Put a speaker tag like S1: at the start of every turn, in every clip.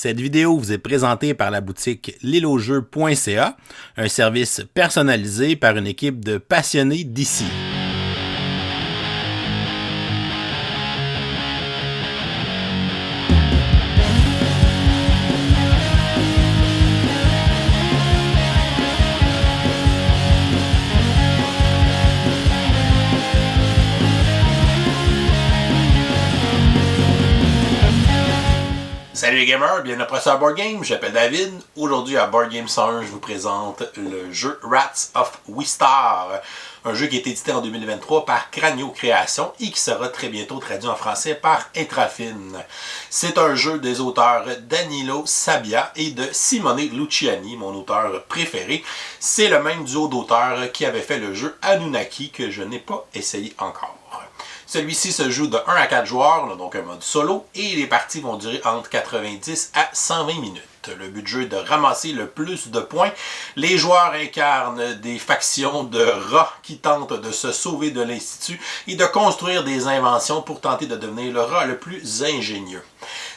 S1: Cette vidéo vous est présentée par la boutique lilojeux.ca, un service personnalisé par une équipe de passionnés d'ici.
S2: Salut les gamers, bienvenue après ça à Board Game, j'appelle David. Aujourd'hui à Board Game 101, je vous présente le jeu Rats of Wistar, un jeu qui a été édité en 2023 par Cranio Création et qui sera très bientôt traduit en français par Intrafine. C'est un jeu des auteurs Danilo Sabbia et de Simone Luciani, mon auteur préféré. C'est le même duo d'auteurs qui avait fait le jeu Anunnaki que je n'ai pas essayé encore. Celui-ci se joue de 1 à 4 joueurs, on a donc un mode solo, et les parties vont durer entre 90 à 120 minutes. Le but du jeu est de ramasser le plus de points. Les joueurs incarnent des factions de rats qui tentent de se sauver de l'Institut et de construire des inventions pour tenter de devenir le rat le plus ingénieux.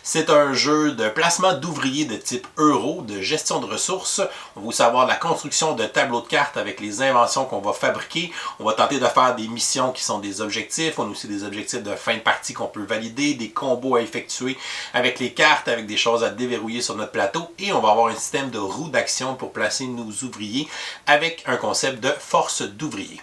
S2: C'est un jeu de placement d'ouvriers de type euro, de gestion de ressources. On va aussi avoir de la construction de tableaux de cartes avec les inventions qu'on va fabriquer. On va tenter de faire des missions qui sont des objectifs. On a aussi des objectifs de fin de partie qu'on peut valider, des combos à effectuer avec les cartes, avec des choses à déverrouiller sur notre plateau. Et on va avoir un système de roues d'action pour placer nos ouvriers avec un concept de force d'ouvrier.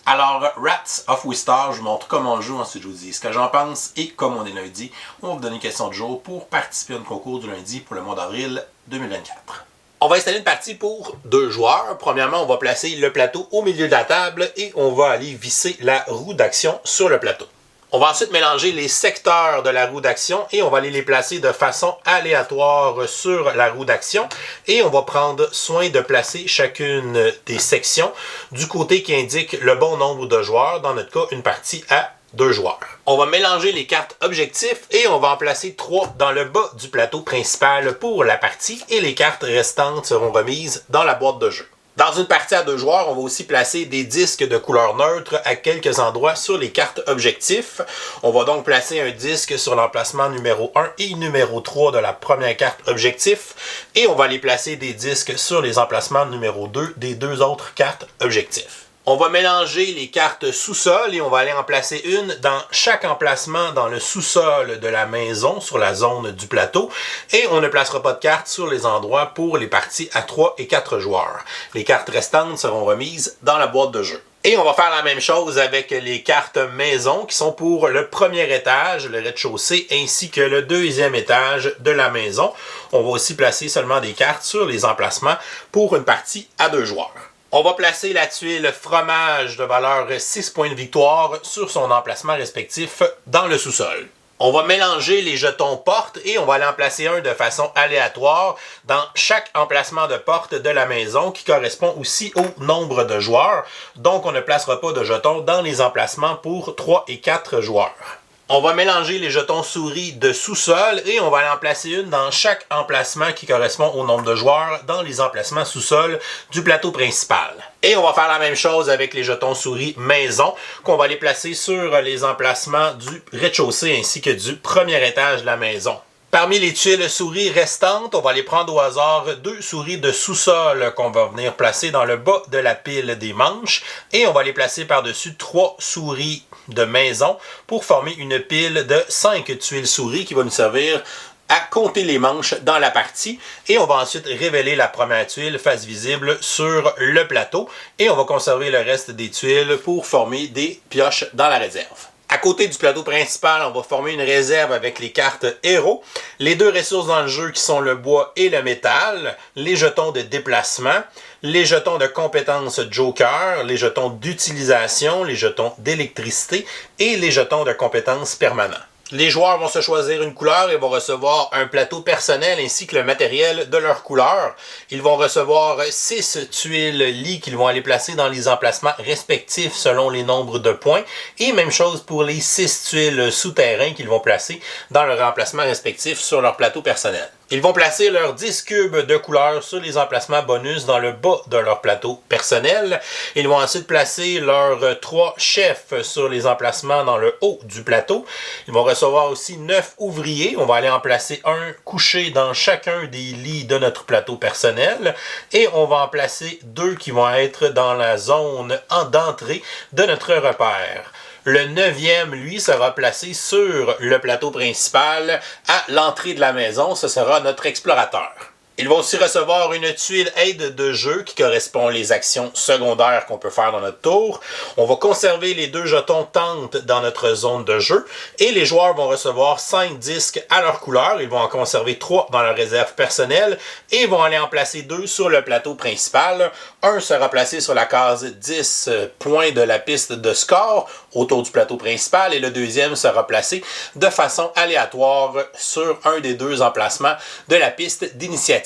S2: Alors, Rats of Wistar, je vous montre comment on joue, ensuite je vous dis ce que j'en pense, et comme on est lundi, on va vous donner une question de jour pour participer à un concours du lundi pour le mois d'avril 2024. On va installer une partie pour 2 joueurs. Premièrement, on va placer le plateau au milieu de la table et on va aller visser la roue d'action sur le plateau. On va ensuite mélanger les secteurs de la roue d'action et on va aller les placer de façon aléatoire sur la roue d'action. Et on va prendre soin de placer chacune des sections du côté qui indique le bon nombre de joueurs, dans notre cas, une partie à 2 joueurs. On va mélanger les cartes objectifs et on va en placer 3 dans le bas du plateau principal pour la partie et les cartes restantes seront remises dans la boîte de jeu. Dans une partie à 2 joueurs, on va aussi placer des disques de couleur neutre à quelques endroits sur les cartes objectifs. On va donc placer un disque sur l'emplacement numéro 1 et numéro 3 de la première carte objectif. Et on va aller placer des disques sur les emplacements numéro 2 des 2 autres cartes objectifs. On va mélanger les cartes sous-sol et on va aller en placer une dans chaque emplacement dans le sous-sol de la maison sur la zone du plateau. Et on ne placera pas de cartes sur les endroits pour les parties à 3 et 4 joueurs. Les cartes restantes seront remises dans la boîte de jeu. Et on va faire la même chose avec les cartes maison qui sont pour le premier étage, le rez-de-chaussée, ainsi que le deuxième étage de la maison. On va aussi placer seulement des cartes sur les emplacements pour une partie à 2 joueurs. On va placer la tuile fromage de valeur 6 points de victoire sur son emplacement respectif dans le sous-sol. On va mélanger les jetons porte et on va aller en placer un de façon aléatoire dans chaque emplacement de porte de la maison qui correspond aussi au nombre de joueurs. Donc on ne placera pas de jetons dans les emplacements pour 3 et 4 joueurs. On va mélanger les jetons souris de sous-sol et on va aller en placer une dans chaque emplacement qui correspond au nombre de joueurs dans les emplacements sous-sol du plateau principal. Et on va faire la même chose avec les jetons souris maison qu'on va les placer sur les emplacements du rez-de-chaussée ainsi que du premier étage de la maison. Parmi les tuiles souris restantes, on va aller prendre au hasard 2 souris de sous-sol qu'on va venir placer dans le bas de la pile des manches et on va les placer par-dessus 3 souris de maison pour former une pile de 5 tuiles souris qui va nous servir à compter les manches dans la partie et on va ensuite révéler la première tuile face visible sur le plateau et on va conserver le reste des tuiles pour former des pioches dans la réserve. À côté du plateau principal, on va former une réserve avec les cartes héros, les 2 ressources dans le jeu qui sont le bois et le métal, les jetons de déplacement, les jetons de compétences Joker, les jetons d'utilisation, les jetons d'électricité et les jetons de compétences permanents. Les joueurs vont se choisir une couleur et vont recevoir un plateau personnel ainsi que le matériel de leur couleur. Ils vont recevoir 6 tuiles lits qu'ils vont aller placer dans les emplacements respectifs selon les nombres de points. Et même chose pour les 6 tuiles souterrains qu'ils vont placer dans leur emplacement respectif sur leur plateau personnel.
S1: Ils vont placer leurs 10 cubes de couleur sur les emplacements bonus dans le bas de leur plateau personnel. Ils vont ensuite placer leurs 3 chefs sur les emplacements dans le haut du plateau. Ils vont recevoir aussi 9 ouvriers. On va aller en placer un couché dans chacun des lits de notre plateau personnel. Et on va en placer 2 qui vont être dans la zone d'entrée de notre repère. Le 9e, lui, sera placé sur le plateau principal à l'entrée de la maison. Ce sera notre explorateur. Ils vont aussi recevoir une tuile aide de jeu qui correspond aux actions secondaires qu'on peut faire dans notre tour. On va conserver les 2 jetons tente dans notre zone de jeu et les joueurs vont recevoir 5 disques à leur couleur. Ils vont en conserver 3 dans leur réserve personnelle et vont aller en placer 2 sur le plateau principal. Un sera placé sur la case 10 points de la piste de score autour du plateau principal et le deuxième sera placé de façon aléatoire sur un des 2 emplacements de la piste d'initiative.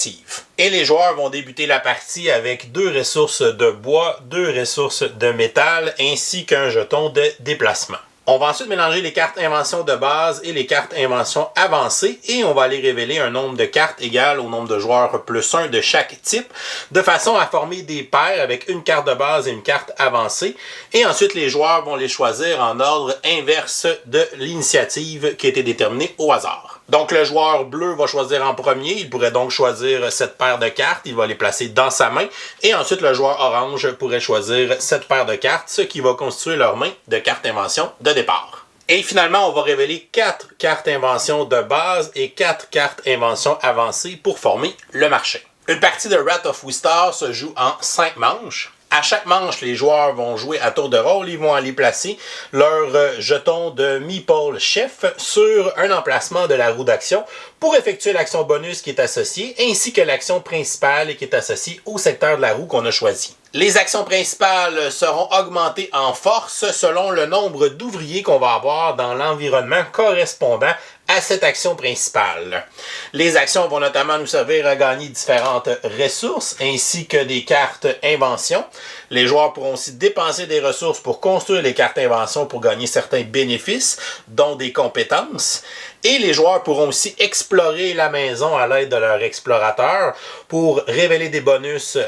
S1: Et les joueurs vont débuter la partie avec 2 ressources de bois, 2 ressources de métal ainsi qu'un jeton de déplacement. On va ensuite mélanger les cartes invention de base et les cartes invention avancée et on va aller révéler un nombre de cartes égal au nombre de joueurs plus 1 de chaque type de façon à former des paires avec une carte de base et une carte avancée. Et ensuite, les joueurs vont les choisir en ordre inverse de l'initiative qui a été déterminée au hasard. Donc, le joueur bleu va choisir en premier. Il pourrait donc choisir cette paire de cartes. Il va les placer dans sa main. Et ensuite, le joueur orange pourrait choisir cette paire de cartes, ce qui va constituer leur main de carte invention de départ. Et finalement, on va révéler 4 cartes invention de base et 4 cartes invention avancées pour former le marché. Une partie de Wrath of Wistar se joue en 5 manches. À chaque manche, les joueurs vont jouer à tour de rôle. Ils vont aller placer leur jeton de Meeple Chef sur un emplacement de la roue d'action pour effectuer l'action bonus qui est associée, ainsi que l'action principale qui est associée au secteur de la roue qu'on a choisi. Les actions principales seront augmentées en force selon le nombre d'ouvriers qu'on va avoir dans l'environnement correspondant à cette action principale. Les actions vont notamment nous servir à gagner différentes ressources ainsi que des cartes invention. Les joueurs pourront aussi dépenser des ressources pour construire les cartes invention pour gagner certains bénéfices, dont des compétences. Et les joueurs pourront aussi explorer la maison à l'aide de leur explorateur pour révéler des bonus,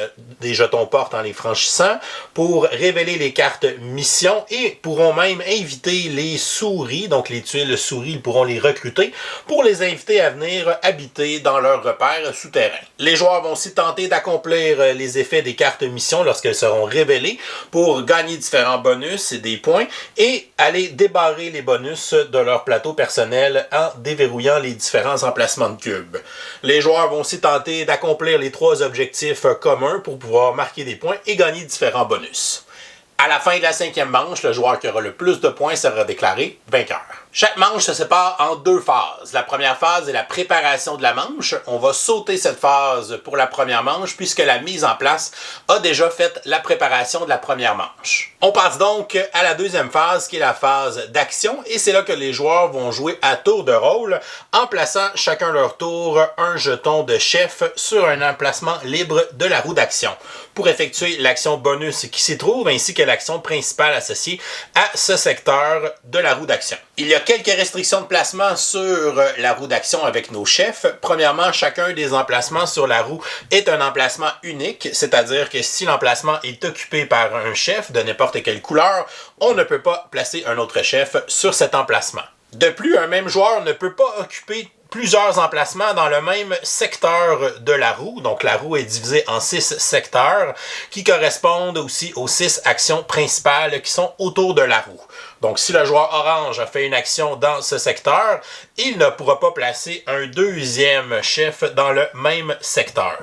S1: des jetons portes en les franchissant, pour révéler les cartes mission et pourront même inviter les souris, donc les tuiles souris, ils pourront les recruter pour les inviter à venir habiter dans leur repère souterrain. Les joueurs vont aussi tenter d'accomplir les effets des cartes mission lorsqu'elles seront révélées pour gagner différents bonus et des points et aller débarrer les bonus de leur plateau personnel en déverrouillant les différents emplacements de cubes. Les joueurs vont aussi tenter d'accomplir les 3 objectifs communs pour pouvoir marquer des points et gagner différents bonus. À la fin de la 5e manche, le joueur qui aura le plus de points sera déclaré vainqueur. Chaque manche se sépare en 2 phases. La première phase est la préparation de la manche. On va sauter cette phase pour la première manche puisque la mise en place a déjà fait la préparation de la première manche. On passe donc à la deuxième phase qui est la phase d'action et c'est là que les joueurs vont jouer à tour de rôle en plaçant chacun leur tour un jeton de chef sur un emplacement libre de la roue d'action pour effectuer l'action bonus qui s'y trouve ainsi que l'action principale associée à ce secteur de la roue d'action. Il y a quelques restrictions de placement sur la roue d'action avec nos chefs. Premièrement, chacun des emplacements sur la roue est un emplacement unique, c'est-à-dire que si l'emplacement est occupé par un chef de n'importe quelle couleur, on ne peut pas placer un autre chef sur cet emplacement. De plus, un même joueur ne peut pas occuper plusieurs emplacements dans le même secteur de la roue. Donc la roue est divisée en 6 secteurs qui correspondent aussi aux 6 actions principales qui sont autour de la roue. Donc si le joueur orange a fait une action dans ce secteur, il ne pourra pas placer un deuxième chef dans le même secteur.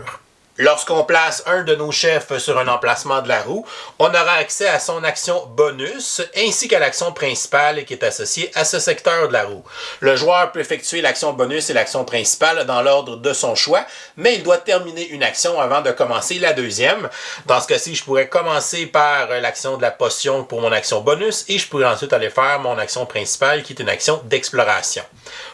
S1: Lorsqu'on place un de nos chefs sur un emplacement de la roue, on aura accès à son action bonus ainsi qu'à l'action principale qui est associée à ce secteur de la roue. Le joueur peut effectuer l'action bonus et l'action principale dans l'ordre de son choix, mais il doit terminer une action avant de commencer la deuxième. Dans ce cas-ci, je pourrais commencer par l'action de la potion pour mon action bonus et je pourrais ensuite aller faire mon action principale qui est une action d'exploration.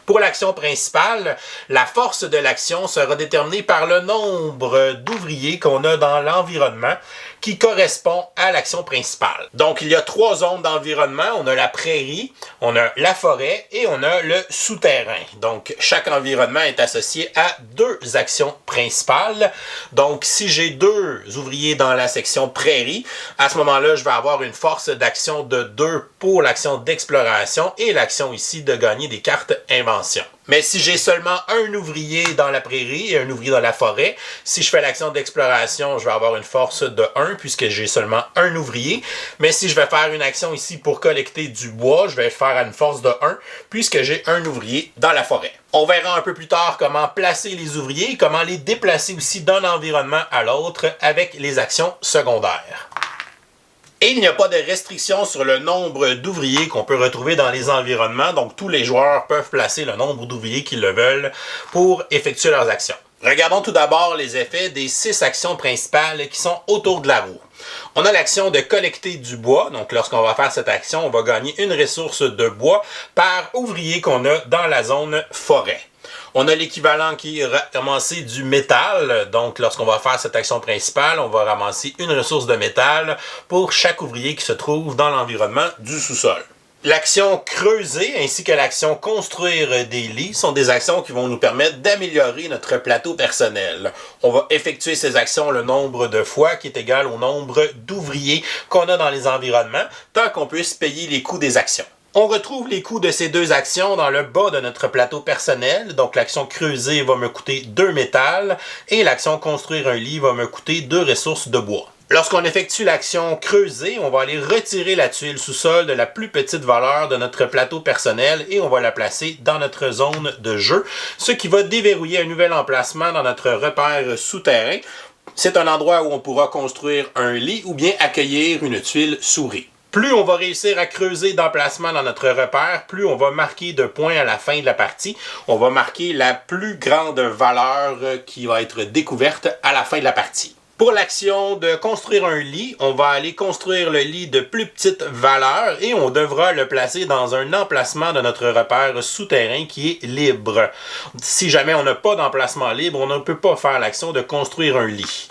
S1: Pour l'action principale, la force de l'action sera déterminée par le nombre d'ouvriers qu'on a dans l'environnement qui correspond à l'action principale. Donc, il y a 3 zones d'environnement. On a la prairie, on a la forêt et on a le souterrain. Donc, chaque environnement est associé à 2 actions principales. Donc, si j'ai 2 ouvriers dans la section prairie, à ce moment-là, je vais avoir une force d'action de 2 pour l'action d'exploration et l'action ici de gagner des cartes invention. Mais si j'ai seulement un ouvrier dans la prairie et un ouvrier dans la forêt, si je fais l'action d'exploration, je vais avoir une force de 1 puisque j'ai seulement un ouvrier. Mais si je vais faire une action ici pour collecter du bois, je vais faire à une force de 1 puisque j'ai un ouvrier dans la forêt. On verra un peu plus tard comment placer les ouvriers et comment les déplacer aussi d'un environnement à l'autre avec les actions secondaires. Et il n'y a pas de restriction sur le nombre d'ouvriers qu'on peut retrouver dans les environnements, donc tous les joueurs peuvent placer le nombre d'ouvriers qu'ils le veulent pour effectuer leurs actions. Regardons tout d'abord les effets des 6 actions principales qui sont autour de la roue. On a l'action de collecter du bois, donc lorsqu'on va faire cette action, on va gagner une ressource de bois par ouvrier qu'on a dans la zone forêt. On a l'équivalent qui est ramasser du métal. Donc, lorsqu'on va faire cette action principale, on va ramasser une ressource de métal pour chaque ouvrier qui se trouve dans l'environnement du sous-sol. L'action creuser ainsi que l'action construire des lits sont des actions qui vont nous permettre d'améliorer notre plateau personnel. On va effectuer ces actions le nombre de fois qui est égal au nombre d'ouvriers qu'on a dans les environnements, tant qu'on puisse payer les coûts des actions. On retrouve les coûts de ces 2 actions dans le bas de notre plateau personnel. Donc, l'action creuser va me coûter 2 métal et l'action construire un lit va me coûter 2 ressources de bois. Lorsqu'on effectue l'action creuser, on va aller retirer la tuile sous-sol de la plus petite valeur de notre plateau personnel et on va la placer dans notre zone de jeu, ce qui va déverrouiller un nouvel emplacement dans notre repère souterrain. C'est un endroit où on pourra construire un lit ou bien accueillir une tuile souris. Plus on va réussir à creuser d'emplacement dans notre repère, plus on va marquer de points à la fin de la partie. On va marquer la plus grande valeur qui va être découverte à la fin de la partie. Pour l'action de construire un lit, on va aller construire le lit de plus petite valeur et on devra le placer dans un emplacement de notre repère souterrain qui est libre. Si jamais on n'a pas d'emplacement libre, on ne peut pas faire l'action de construire un lit.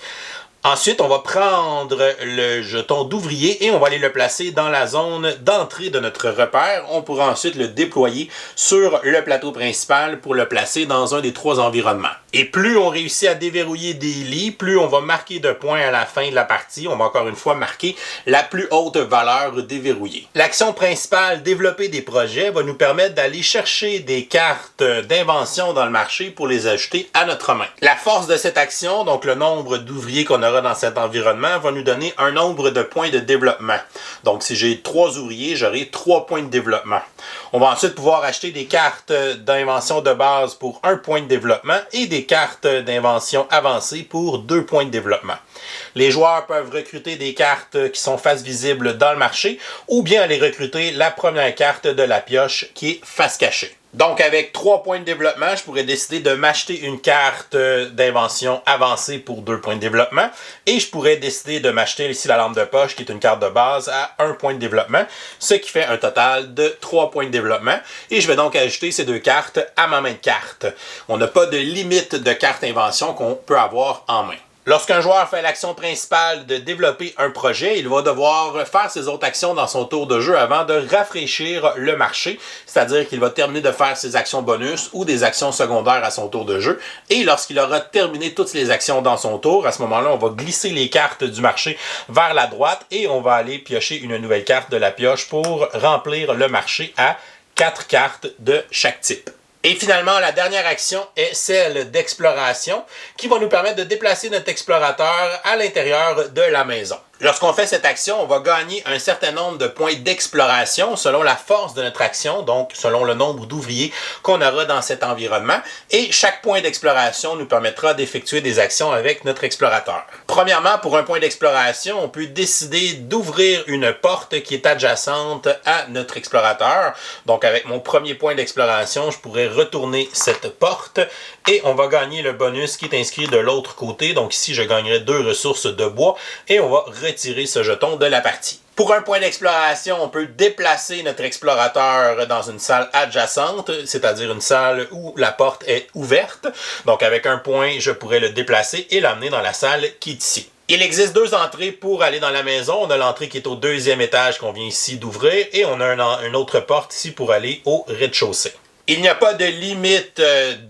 S1: Ensuite, on va prendre le jeton d'ouvrier et on va aller le placer dans la zone d'entrée de notre repère. On pourra ensuite le déployer sur le plateau principal pour le placer dans un des 3 environnements. Et plus on réussit à déverrouiller des lits, plus on va marquer de points à la fin de la partie. On va encore une fois marquer la plus haute valeur déverrouillée. L'action principale, développer des projets, va nous permettre d'aller chercher des cartes d'invention dans le marché pour les ajouter à notre main. La force de cette action, donc le nombre d'ouvriers qu'on aura dans cet environnement, va nous donner un nombre de points de développement. Donc, si j'ai 3 ouvriers, j'aurai 3 points de développement. On va ensuite pouvoir acheter des cartes d'invention de base pour 1 point de développement et des cartes d'invention avancée pour 2 points de développement. Les joueurs peuvent recruter des cartes qui sont face visible dans le marché ou bien aller recruter la première carte de la pioche qui est face cachée. Donc, avec 3 points de développement, je pourrais décider de m'acheter une carte d'invention avancée pour 2 points de développement. Et je pourrais décider de m'acheter ici la lampe de poche, qui est une carte de base, à 1 point de développement, ce qui fait un total de 3 points de développement. Et je vais donc ajouter ces 2 cartes à ma main de carte. On n'a pas de limite de carte invention qu'on peut avoir en main. Lorsqu'un joueur fait l'action principale de développer un projet, il va devoir faire ses autres actions dans son tour de jeu avant de rafraîchir le marché, c'est-à-dire qu'il va terminer de faire ses actions bonus ou des actions secondaires à son tour de jeu. Et lorsqu'il aura terminé toutes les actions dans son tour, à ce moment-là, on va glisser les cartes du marché vers la droite et on va aller piocher une nouvelle carte de la pioche pour remplir le marché à 4 cartes de chaque type. Et finalement, la dernière action est celle d'exploration qui va nous permettre de déplacer notre explorateur à l'intérieur de la maison. Lorsqu'on fait cette action, on va gagner un certain nombre de points d'exploration selon la force de notre action, donc selon le nombre d'ouvriers qu'on aura dans cet environnement. Et chaque point d'exploration nous permettra d'effectuer des actions avec notre explorateur. Premièrement, pour un point d'exploration, on peut décider d'ouvrir une porte qui est adjacente à notre explorateur. Donc avec mon premier point d'exploration, je pourrais retourner cette porte Et on va gagner le bonus qui est inscrit de l'autre côté. Donc ici, je gagnerai 2 ressources de bois et on va retirer ce jeton de la partie. Pour un point d'exploration, on peut déplacer notre explorateur dans une salle adjacente, c'est-à-dire une salle où la porte est ouverte. Donc avec un point, je pourrais le déplacer et l'amener dans la salle qui est ici. Il existe 2 entrées pour aller dans la maison. On a l'entrée qui est au 2e étage qu'on vient ici d'ouvrir et on a une autre porte ici pour aller au rez-de-chaussée. Il n'y a pas de limite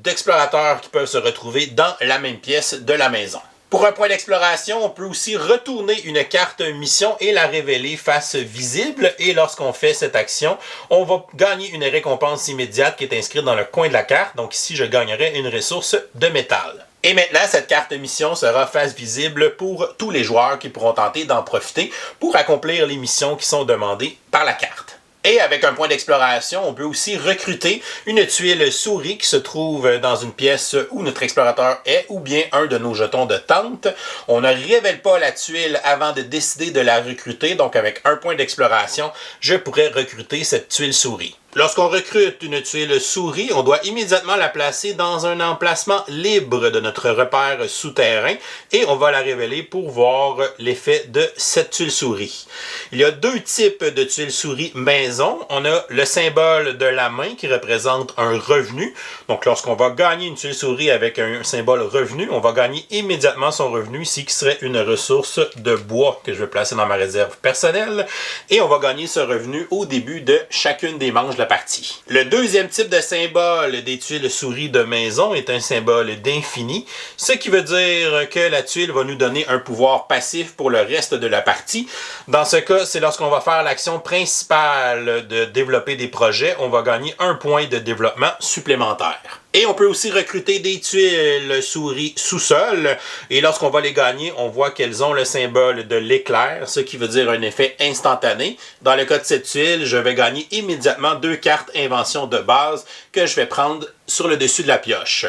S1: d'explorateurs qui peuvent se retrouver dans la même pièce de la maison. Pour un point d'exploration, on peut aussi retourner une carte mission et la révéler face visible. Et lorsqu'on fait cette action, on va gagner une récompense immédiate qui est inscrite dans le coin de la carte. Donc ici, je gagnerai une ressource de métal. Et maintenant, cette carte mission sera face visible pour tous les joueurs qui pourront tenter d'en profiter pour accomplir les missions qui sont demandées par la carte. Et avec un point d'exploration, on peut aussi recruter une tuile souris qui se trouve dans une pièce où notre explorateur est, ou bien un de nos jetons de tente. On ne révèle pas la tuile avant de décider de la recruter, donc avec un point d'exploration, je pourrais recruter cette tuile souris. Lorsqu'on recrute une tuile souris, on doit immédiatement la placer dans un emplacement libre de notre repère souterrain et on va la révéler pour voir l'effet de cette tuile souris. Il y a 2 types de tuiles souris maison. On a le symbole de la main qui représente un revenu. Donc lorsqu'on va gagner une tuile souris avec un symbole revenu, on va gagner immédiatement son revenu ici qui serait une ressource de bois que je vais placer dans ma réserve personnelle et on va gagner ce revenu au début de chacune des manches de la partie. Le 2e type de symbole des tuiles souris de maison est un symbole d'infini, ce qui veut dire que la tuile va nous donner un pouvoir passif pour le reste de la partie. Dans ce cas, c'est lorsqu'on va faire l'action principale de développer des projets, on va gagner un point de développement supplémentaire. Et on peut aussi recruter des tuiles souris sous-sol. Et lorsqu'on va les gagner, on voit qu'elles ont le symbole de l'éclair, ce qui veut dire un effet instantané. Dans le cas de cette tuile, je vais gagner immédiatement 2 cartes invention de base que je vais prendre sur le dessus de la pioche.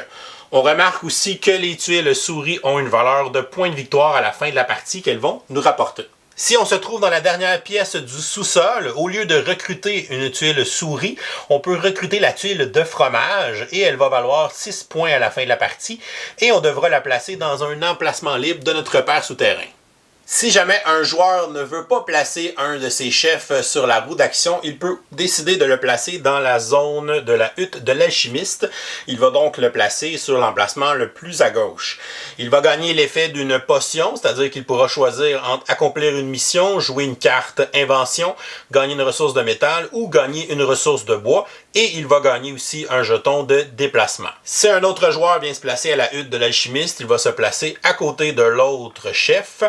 S1: On remarque aussi que les tuiles souris ont une valeur de points de victoire à la fin de la partie qu'elles vont nous rapporter. Si on se trouve dans la dernière pièce du sous-sol, au lieu de recruter une tuile souris, on peut recruter la tuile de fromage et elle va valoir 6 points à la fin de la partie et on devra la placer dans un emplacement libre de notre repère souterrain. Si jamais un joueur ne veut pas placer un de ses chefs sur la roue d'action, il peut décider de le placer dans la zone de la hutte de l'alchimiste. Il va donc le placer sur l'emplacement le plus à gauche. Il va gagner l'effet d'une potion, c'est-à-dire qu'il pourra choisir entre accomplir une mission, jouer une carte invention, gagner une ressource de métal ou gagner une ressource de bois. Et il va gagner aussi un jeton de déplacement. Si un autre joueur vient se placer à la hutte de l'alchimiste, il va se placer à côté de l'autre chef.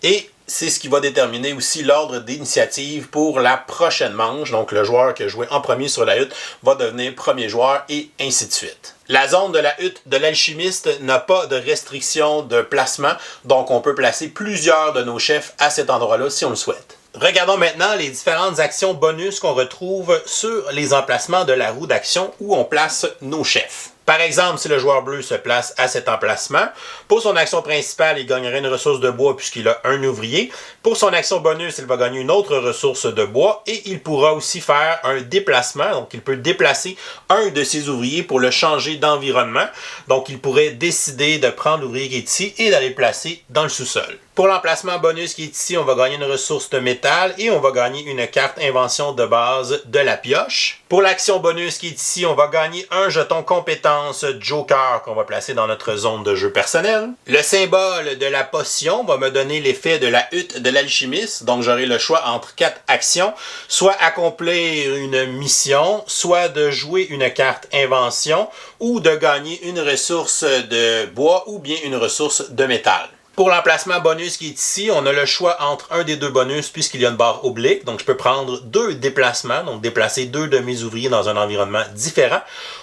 S1: Et c'est ce qui va déterminer aussi l'ordre d'initiative pour la prochaine manche. Donc le joueur qui a joué en premier sur la hutte va devenir premier joueur et ainsi de suite. La zone de la hutte de l'alchimiste n'a pas de restriction de placement, donc on peut placer plusieurs de nos chefs à cet endroit-là si on le souhaite. Regardons maintenant les différentes actions bonus qu'on retrouve sur les emplacements de la roue d'action où on place nos chefs. Par exemple, si le joueur bleu se place à cet emplacement, pour son action principale, il gagnerait une ressource de bois puisqu'il a un ouvrier. Pour son action bonus, il va gagner une autre ressource de bois et il pourra aussi faire un déplacement. Donc, il peut déplacer un de ses ouvriers pour le changer d'environnement. Donc, il pourrait décider de prendre l'ouvrier qui est ici et d'aller le placer dans le sous-sol. Pour l'emplacement bonus qui est ici, on va gagner une ressource de métal et on va gagner une carte invention de base de la pioche. Pour l'action bonus qui est ici, on va gagner un jeton compétence Joker qu'on va placer dans notre zone de jeu personnel. Le symbole de la potion va me donner l'effet de la hutte de l'alchimiste. Donc j'aurai le choix entre 4 actions, soit accomplir une mission, soit de jouer une carte invention ou de gagner une ressource de bois ou bien une ressource de métal. Pour l'emplacement bonus qui est ici, on a le choix entre un des 2 bonus puisqu'il y a une barre oblique. Donc je peux prendre 2 déplacements, donc déplacer 2 de mes ouvriers dans un environnement différent.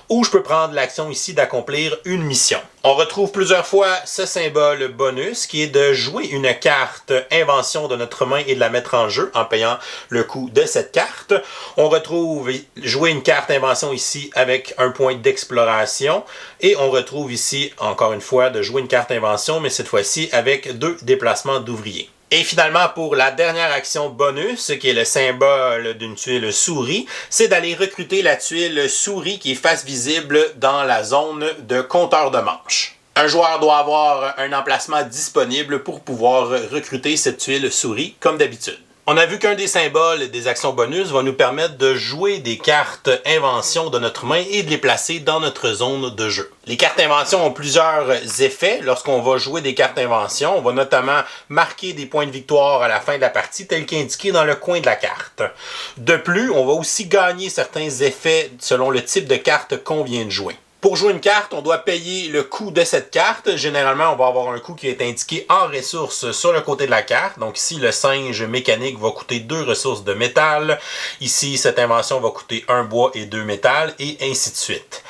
S1: Ou je peux prendre l'action ici d'accomplir une mission. On retrouve plusieurs fois ce symbole bonus qui est de jouer une carte invention de notre main et de la mettre en jeu en payant le coût de cette carte. On retrouve jouer une carte invention ici avec un point d'exploration. Et on retrouve ici encore une fois de jouer une carte invention mais cette fois-ci avec 2 déplacements d'ouvriers. Et finalement, pour la dernière action bonus, qui est le symbole d'une tuile souris, c'est d'aller recruter la tuile souris qui est face visible dans la zone de compteur de manches. Un joueur doit avoir un emplacement disponible pour pouvoir recruter cette tuile souris comme d'habitude. On a vu qu'un des symboles des actions bonus va nous permettre de jouer des cartes invention de notre main et de les placer dans notre zone de jeu. Les cartes invention ont plusieurs effets. Lorsqu'on va jouer des cartes invention, on va notamment marquer des points de victoire à la fin de la partie tel qu'indiqué dans le coin de la carte. De plus, on va aussi gagner certains effets selon le type de carte qu'on vient de jouer. Pour jouer une carte, on doit payer le coût de cette carte. Généralement, on va avoir un coût qui est indiqué en ressources sur le côté de la carte. Donc ici, le singe mécanique va coûter 2 ressources de métal. Ici, cette invention va coûter 1 bois et 2 métal, et ainsi de suite.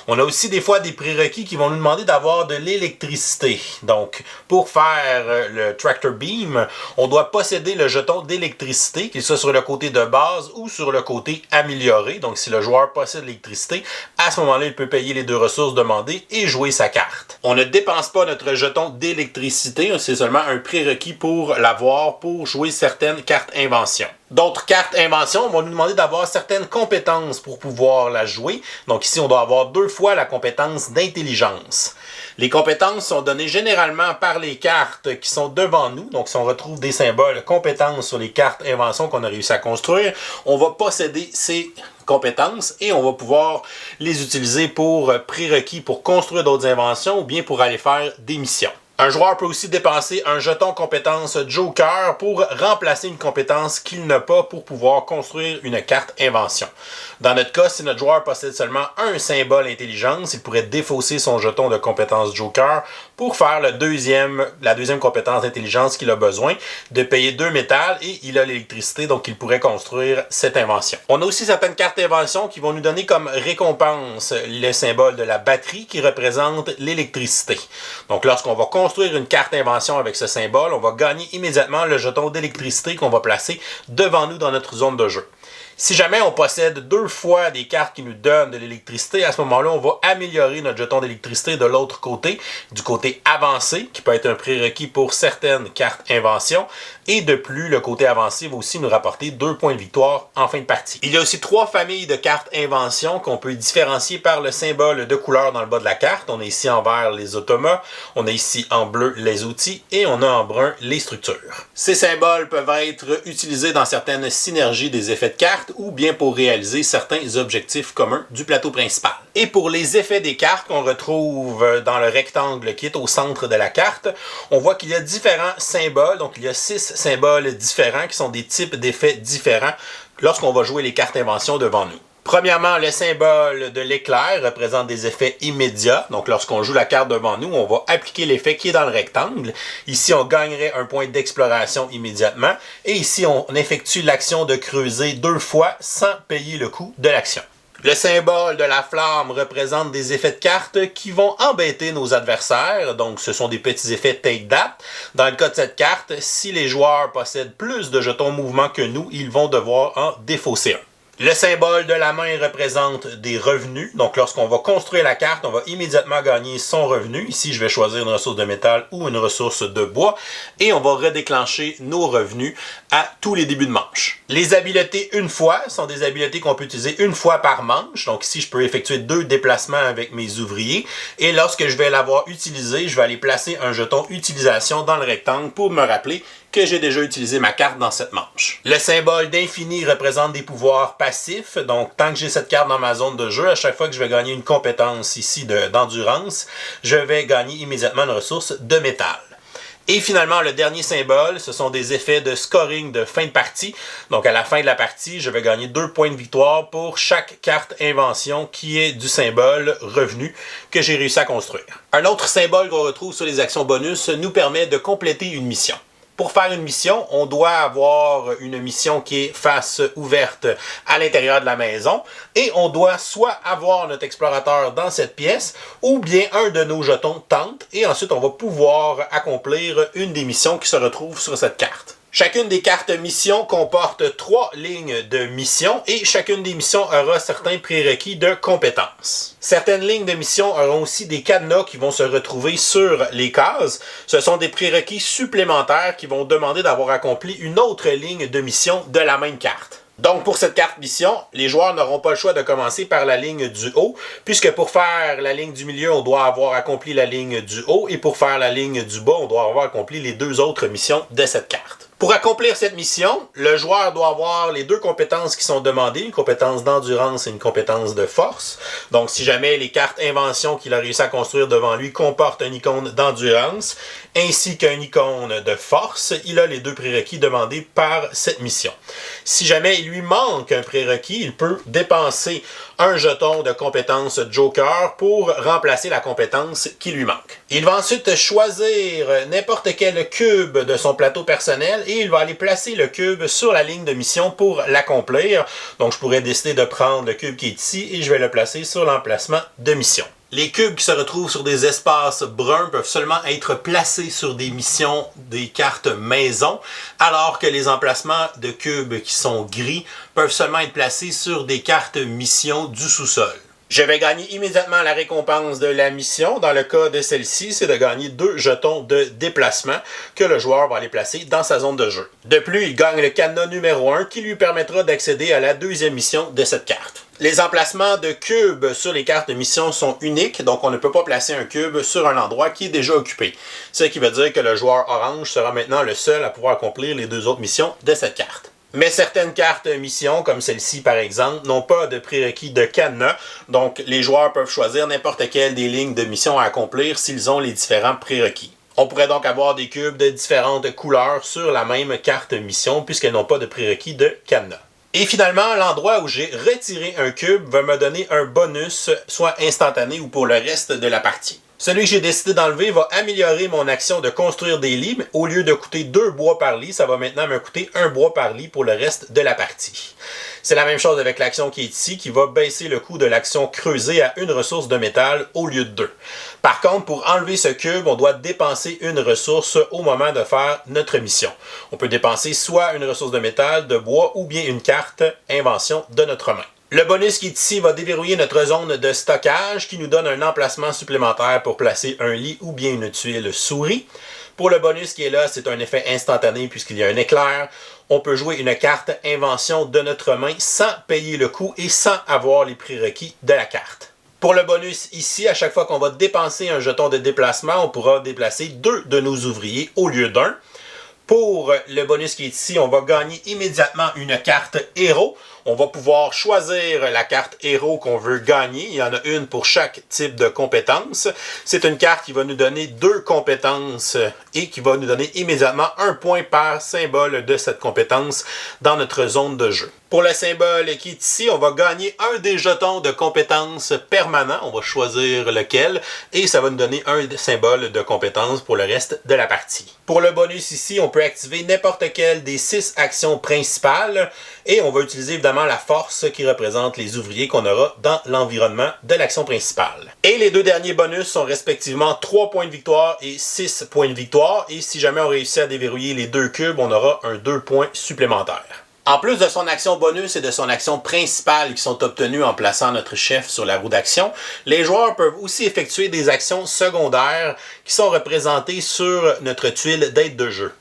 S1: On a aussi des fois des prérequis qui vont nous demander d'avoir de l'électricité. Donc, pour faire le Tractor Beam, on doit posséder le jeton d'électricité, qu'il soit sur le côté de base ou sur le côté amélioré. Donc, si le joueur possède l'électricité, à ce moment-là, il peut payer les 2 ressources demandées et jouer sa carte. On ne dépense pas notre jeton d'électricité, c'est seulement un prérequis pour l'avoir pour jouer certaines cartes invention. D'autres cartes invention vont nous demander d'avoir certaines compétences pour pouvoir la jouer. Donc ici, on doit avoir 2 fois la compétence d'intelligence. Les compétences sont données généralement par les cartes qui sont devant nous. Donc si on retrouve des symboles compétences sur les cartes invention qu'on a réussi à construire, on va posséder ces compétences et on va pouvoir les utiliser pour prérequis pour construire d'autres inventions ou bien pour aller faire des missions. Un joueur peut aussi dépenser un jeton compétence Joker pour remplacer une compétence qu'il n'a pas pour pouvoir construire une carte invention. Dans notre cas, si notre joueur possède seulement un symbole intelligence, il pourrait défausser son jeton de compétence Joker pour faire la deuxième compétence d'intelligence qu'il a besoin, de payer 2 métal, et il a l'électricité, donc il pourrait construire cette invention. On a aussi certaines cartes invention qui vont nous donner comme récompense le symbole de la batterie qui représente l'électricité. Donc lorsqu'on va construire une carte invention avec ce symbole, on va gagner immédiatement le jeton d'électricité qu'on va placer devant nous dans notre zone de jeu. Si jamais on possède 2 fois des cartes qui nous donnent de l'électricité, à ce moment-là, on va améliorer notre jeton d'électricité de l'autre côté, du côté avancé, qui peut être un prérequis pour certaines cartes invention. Et de plus, le côté avancé va aussi nous rapporter 2 points de victoire en fin de partie. Il y a aussi 3 familles de cartes invention qu'on peut différencier par le symbole de couleur dans le bas de la carte. On a ici en vert les automas, on a ici en bleu les outils et on a en brun les structures. Ces symboles peuvent être utilisés dans certaines synergies des effets de cartes ou bien pour réaliser certains objectifs communs du plateau principal. Et pour les effets des cartes qu'on retrouve dans le rectangle qui est au centre de la carte, on voit qu'il y a différents symboles, donc il y a 6 symboles différents qui sont des types d'effets différents lorsqu'on va jouer les cartes invention devant nous. Premièrement, le symbole de l'éclair représente des effets immédiats. Donc, lorsqu'on joue la carte devant nous, on va appliquer l'effet qui est dans le rectangle. Ici, on gagnerait un point d'exploration immédiatement. Et ici, on effectue l'action de creuser 2 fois sans payer le coût de l'action. Le symbole de la flamme représente des effets de cartes qui vont embêter nos adversaires. Donc, ce sont des petits effets take that. Dans le cas de cette carte, si les joueurs possèdent plus de jetons mouvement que nous, ils vont devoir en défausser un. Le symbole de la main représente des revenus. Donc, lorsqu'on va construire la carte, on va immédiatement gagner son revenu. Ici, je vais choisir une ressource de métal ou une ressource de bois. Et on va redéclencher nos revenus à tous les débuts de manche. Les habiletés une fois sont des habiletés qu'on peut utiliser une fois par manche. Donc, ici, je peux effectuer 2 déplacements avec mes ouvriers. Et lorsque je vais l'avoir utilisé, je vais aller placer un jeton utilisation dans le rectangle pour me rappeler que j'ai déjà utilisé ma carte dans cette manche. Le symbole d'infini représente des pouvoirs passifs. Donc, tant que j'ai cette carte dans ma zone de jeu, à chaque fois que je vais gagner une compétence ici d'endurance, je vais gagner immédiatement une ressource de métal. Et finalement, le dernier symbole, ce sont des effets de scoring de fin de partie. Donc, à la fin de la partie, je vais gagner 2 points de victoire pour chaque carte invention qui est du symbole revenu que j'ai réussi à construire. Un autre symbole qu'on retrouve sur les actions bonus nous permet de compléter une mission. Pour faire une mission, on doit avoir une mission qui est face ouverte à l'intérieur de la maison et on doit soit avoir notre explorateur dans cette pièce ou bien un de nos jetons tente et ensuite on va pouvoir accomplir une des missions qui se retrouve sur cette carte. Chacune des cartes missions comporte 3 lignes de mission et chacune des missions aura certains prérequis de compétences. Certaines lignes de mission auront aussi des cadenas qui vont se retrouver sur les cases. Ce sont des prérequis supplémentaires qui vont demander d'avoir accompli une autre ligne de mission de la même carte. Donc, pour cette carte mission, les joueurs n'auront pas le choix de commencer par la ligne du haut, puisque pour faire la ligne du milieu, on doit avoir accompli la ligne du haut, et pour faire la ligne du bas, on doit avoir accompli les 2 autres missions de cette carte. Pour accomplir cette mission, le joueur doit avoir les 2 compétences qui sont demandées, une compétence d'endurance et une compétence de force. Donc, si jamais les cartes inventions qu'il a réussi à construire devant lui comportent une icône d'endurance ainsi qu'un icône de force, il a les 2 prérequis demandés par cette mission. Si jamais il lui manque un prérequis, il peut dépenser un jeton de compétence Joker pour remplacer la compétence qui lui manque. Il va ensuite choisir n'importe quel cube de son plateau personnel et il va aller placer le cube sur la ligne de mission pour l'accomplir. Donc je pourrais décider de prendre le cube qui est ici et je vais le placer sur l'emplacement de mission. Les cubes qui se retrouvent sur des espaces bruns peuvent seulement être placés sur des missions des cartes maison, alors que les emplacements de cubes qui sont gris peuvent seulement être placés sur des cartes missions du sous-sol. Je vais gagner immédiatement la récompense de la mission. Dans le cas de celle-ci, c'est de gagner 2 jetons de déplacement que le joueur va aller placer dans sa zone de jeu. De plus, il gagne le cadenas numéro 1 qui lui permettra d'accéder à la 2e mission de cette carte. Les emplacements de cubes sur les cartes de mission sont uniques, donc on ne peut pas placer un cube sur un endroit qui est déjà occupé. Ce qui veut dire que le joueur orange sera maintenant le seul à pouvoir accomplir les 2 autres missions de cette carte. Mais certaines cartes missions, comme celle-ci par exemple, n'ont pas de prérequis de cadenas, donc les joueurs peuvent choisir n'importe quelle des lignes de mission à accomplir s'ils ont les différents prérequis. On pourrait donc avoir des cubes de différentes couleurs sur la même carte mission puisqu'elles n'ont pas de prérequis de cadenas. Et finalement, l'endroit où j'ai retiré un cube va me donner un bonus, soit instantané ou pour le reste de la partie. Celui que j'ai décidé d'enlever va améliorer mon action de construire des lits. Mais au lieu de coûter 2 bois par lit, ça va maintenant me coûter 1 bois par lit pour le reste de la partie. C'est la même chose avec l'action qui est ici, qui va baisser le coût de l'action creusée à 1 ressource de métal au lieu de 2. Par contre, pour enlever ce cube, on doit dépenser une ressource au moment de faire notre mission. On peut dépenser soit une ressource de métal, de bois ou bien une carte invention de notre main. Le bonus qui est ici va déverrouiller notre zone de stockage qui nous donne un emplacement supplémentaire pour placer un lit ou bien une tuile souris. Pour le bonus qui est là, c'est un effet instantané puisqu'il y a un éclair. On peut jouer une carte invention de notre main sans payer le coût et sans avoir les prérequis de la carte. Pour le bonus ici, à chaque fois qu'on va dépenser un jeton de déplacement, on pourra déplacer 2 de nos ouvriers au lieu d'1. Pour le bonus qui est ici, on va gagner immédiatement une carte héros. On va pouvoir choisir la carte héros qu'on veut gagner. Il y en a une pour chaque type de compétence. C'est une carte qui va nous donner 2 compétences et qui va nous donner immédiatement 1 point par symbole de cette compétence dans notre zone de jeu. Pour le symbole qui est ici, on va gagner un des jetons de compétences permanents. On va choisir lequel et ça va nous donner un symbole de compétence pour le reste de la partie. Pour le bonus ici, on peut activer n'importe quelle des 6 actions principales et on va utiliser évidemment la force qui représente les ouvriers qu'on aura dans l'environnement de l'action principale. Et les 2 derniers bonus sont respectivement 3 points de victoire et 6 points de victoire et si jamais on réussit à déverrouiller les 2 cubes, on aura un 2 points supplémentaires. En plus de son action bonus et de son action principale qui sont obtenues en plaçant notre chef sur la roue d'action, les joueurs peuvent aussi effectuer des actions secondaires qui sont représentées sur notre tuile d'aide de jeu.